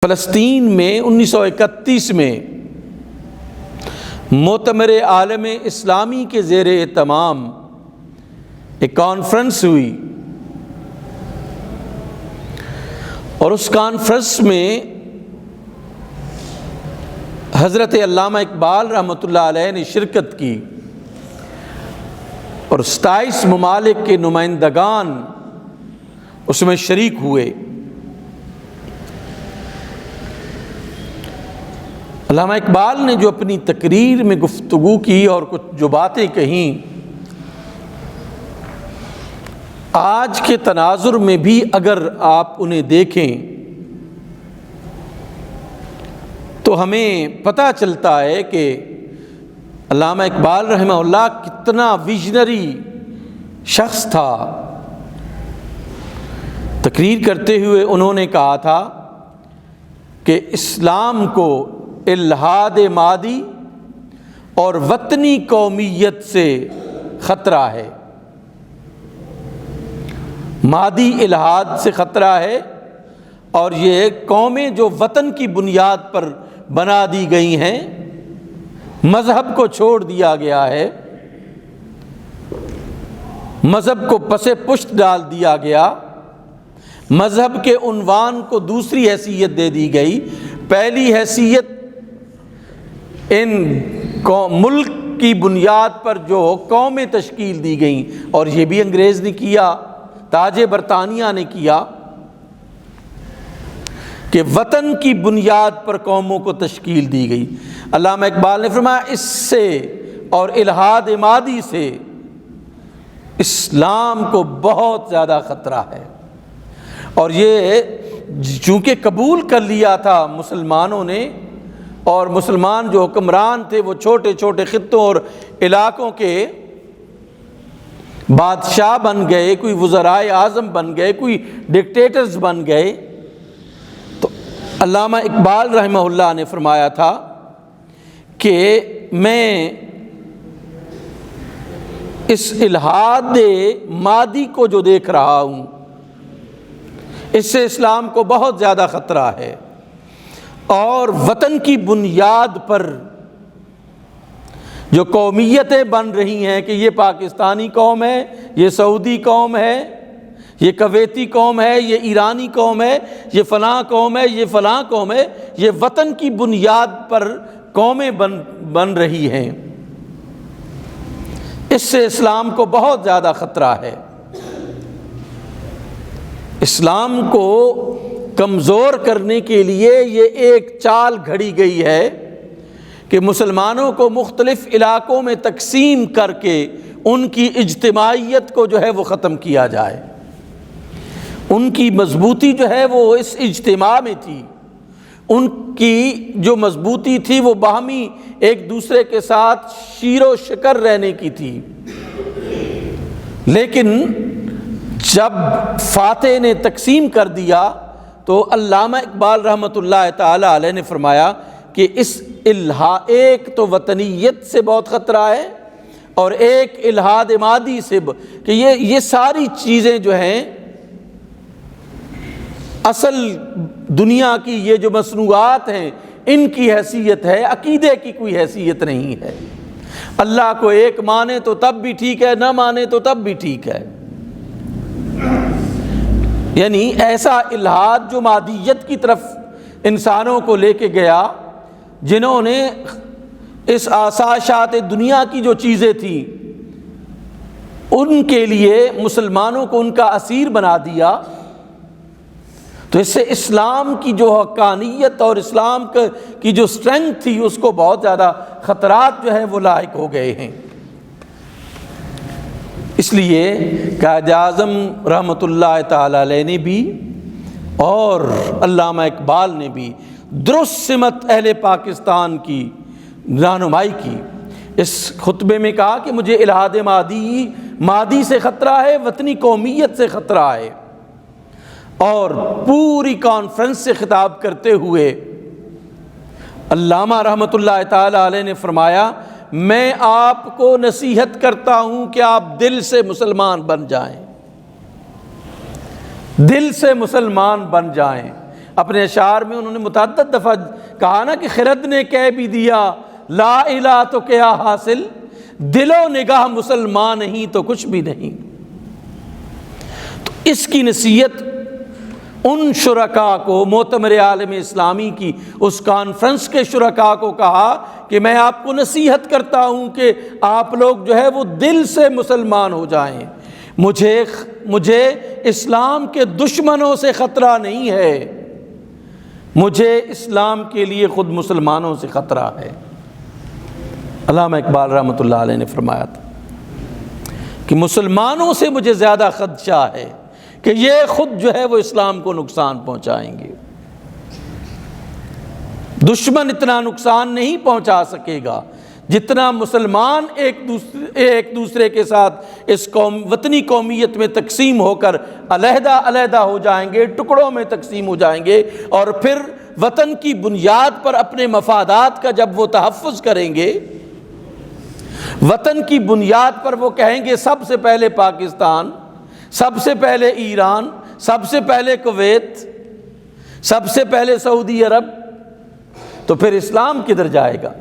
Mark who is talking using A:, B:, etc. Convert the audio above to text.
A: فلسطین میں 1931 میں مؤتمر عالم اسلامی کے زیر اہتمام ایک کانفرنس ہوئی، اور اس کانفرنس میں حضرت علامہ اقبال رحمۃ اللہ علیہ نے شرکت کی، اور 27 ممالک کے نمائندگان اس میں شریک ہوئے۔ علامہ اقبال نے جو اپنی تقریر میں گفتگو کی اور کچھ جو باتیں کہیں، آج کے تناظر میں بھی اگر آپ انہیں دیکھیں تو ہمیں پتہ چلتا ہے کہ علامہ اقبال رحمہ اللہ کتنا ویژنری شخص تھا۔ تقریر کرتے ہوئے انہوں نے کہا تھا کہ اسلام کو الحاد مادی اور وطنی قومیت سے خطرہ ہے۔ مادی الحاد سے خطرہ ہے، اور یہ قومیں جو وطن کی بنیاد پر بنا دی گئی ہیں، مذہب کو چھوڑ دیا گیا ہے، مذہب کو پس پشت ڈال دیا گیا، مذہب کے عنوان کو دوسری حیثیت دے دی گئی۔ پہلی حیثیت ان ملک کی بنیاد پر جو قومیں تشکیل دی گئیں، اور یہ بھی انگریز نے کیا، تاج برطانیہ نے کیا، کہ وطن کی بنیاد پر قوموں کو تشکیل دی گئی۔ علامہ اقبال نے فرمایا اس سے اور الحاد مادی سے اسلام کو بہت زیادہ خطرہ ہے، اور یہ چونکہ قبول کر لیا تھا مسلمانوں نے، اور مسلمان جو حکمران تھے وہ چھوٹے چھوٹے خطوں اور علاقوں کے بادشاہ بن گئے، کوئی وزرائے اعظم بن گئے، کوئی ڈکٹیٹرز بن گئے، تو علامہ اقبال رحمہ اللہ نے فرمایا تھا کہ میں اس الحاد مادی کو جو دیکھ رہا ہوں، اس سے اسلام کو بہت زیادہ خطرہ ہے، اور وطن کی بنیاد پر جو قومیتیں بن رہی ہیں کہ یہ پاکستانی قوم ہے، یہ سعودی قوم ہے، یہ کویتی قوم ہے، یہ ایرانی قوم ہے، یہ فلاں قوم ہے، یہ فلاں قوم ہے، یہ وطن کی بنیاد پر قومیں بن رہی ہیں، اس سے اسلام کو بہت زیادہ خطرہ ہے۔ اسلام کو کمزور کرنے کے لیے یہ ایک چال گھڑی گئی ہے کہ مسلمانوں کو مختلف علاقوں میں تقسیم کر کے ان کی اجتماعیت کو جو ہے وہ ختم کیا جائے۔ ان کی مضبوطی جو ہے وہ اس اجتماع میں تھی، ان کی جو مضبوطی تھی وہ باہمی ایک دوسرے کے ساتھ شیر و شکر رہنے کی تھی، لیکن جب فاتح نے تقسیم کر دیا تو علامہ اقبال رحمۃ اللہ تعالی علیہ نے فرمایا کہ اس ایک تو وطنیت سے بہت خطرہ ہے، اور ایک الحاد مادی سے، کہ یہ ساری چیزیں جو ہیں اصل دنیا کی یہ جو مصنوعات ہیں ان کی حیثیت ہے، عقیدے کی کوئی حیثیت نہیں ہے۔ اللہ کو ایک مانے تو تب بھی ٹھیک ہے، نہ مانے تو تب بھی ٹھیک ہے۔ یعنی ایسا الحاد جو مادیت کی طرف انسانوں کو لے کے گیا، جنہوں نے اس آسائشات دنیا کی جو چیزیں تھیں ان کے لیے مسلمانوں کو ان کا اسیر بنا دیا، تو اس سے اسلام کی جو حقانیت اور اسلام کی جو اسٹرینتھ تھی اس کو بہت زیادہ خطرات جو ہے وہ لاحق ہو گئے ہیں۔ اس لیے قائد اعظم رحمۃ اللہ تعالی علیہ نے بھی اور علامہ اقبال نے بھی درست سمت اہل پاکستان کی رہنمائی کی۔ اس خطبے میں کہا کہ مجھے الحاد مادی سے خطرہ ہے، وطنی قومیت سے خطرہ ہے، اور پوری کانفرنس سے خطاب کرتے ہوئے علامہ رحمۃ اللہ تعالی علیہ نے فرمایا میں آپ کو نصیحت کرتا ہوں کہ آپ دل سے مسلمان بن جائیں، دل سے مسلمان بن جائیں۔ اپنے اشعار میں انہوں نے متعدد دفعہ کہا نا کہ خرد نے کہہ بھی دیا لا الہ تو کیا حاصل، دل و نگاہ مسلمان نہیں تو کچھ بھی نہیں۔ تو اس کی نصیحت ان شرکاء کو، معتمر عالم اسلامی کی اس کانفرنس کے شرکاء کو کہا کہ میں آپ کو نصیحت کرتا ہوں کہ آپ لوگ جو ہے وہ دل سے مسلمان ہو جائیں، مجھے اسلام کے دشمنوں سے خطرہ نہیں ہے، مجھے اسلام کے لیے خود مسلمانوں سے خطرہ ہے۔ علامہ اقبال رحمۃ اللہ علیہ نے فرمایا تھا کہ مسلمانوں سے مجھے زیادہ خدشہ ہے کہ یہ خود جو ہے وہ اسلام کو نقصان پہنچائیں گے، دشمن اتنا نقصان نہیں پہنچا سکے گا جتنا مسلمان ایک دوسرے کے ساتھ اس وطنی قومیت میں تقسیم ہو کر علیحدہ علیحدہ ہو جائیں گے، ٹکڑوں میں تقسیم ہو جائیں گے، اور پھر وطن کی بنیاد پر اپنے مفادات کا جب وہ تحفظ کریں گے، وطن کی بنیاد پر وہ کہیں گے سب سے پہلے پاکستان، سب سے پہلے ایران، سب سے پہلے کویت، سب سے پہلے سعودی عرب، تو پھر اسلام کدھر جائے گا؟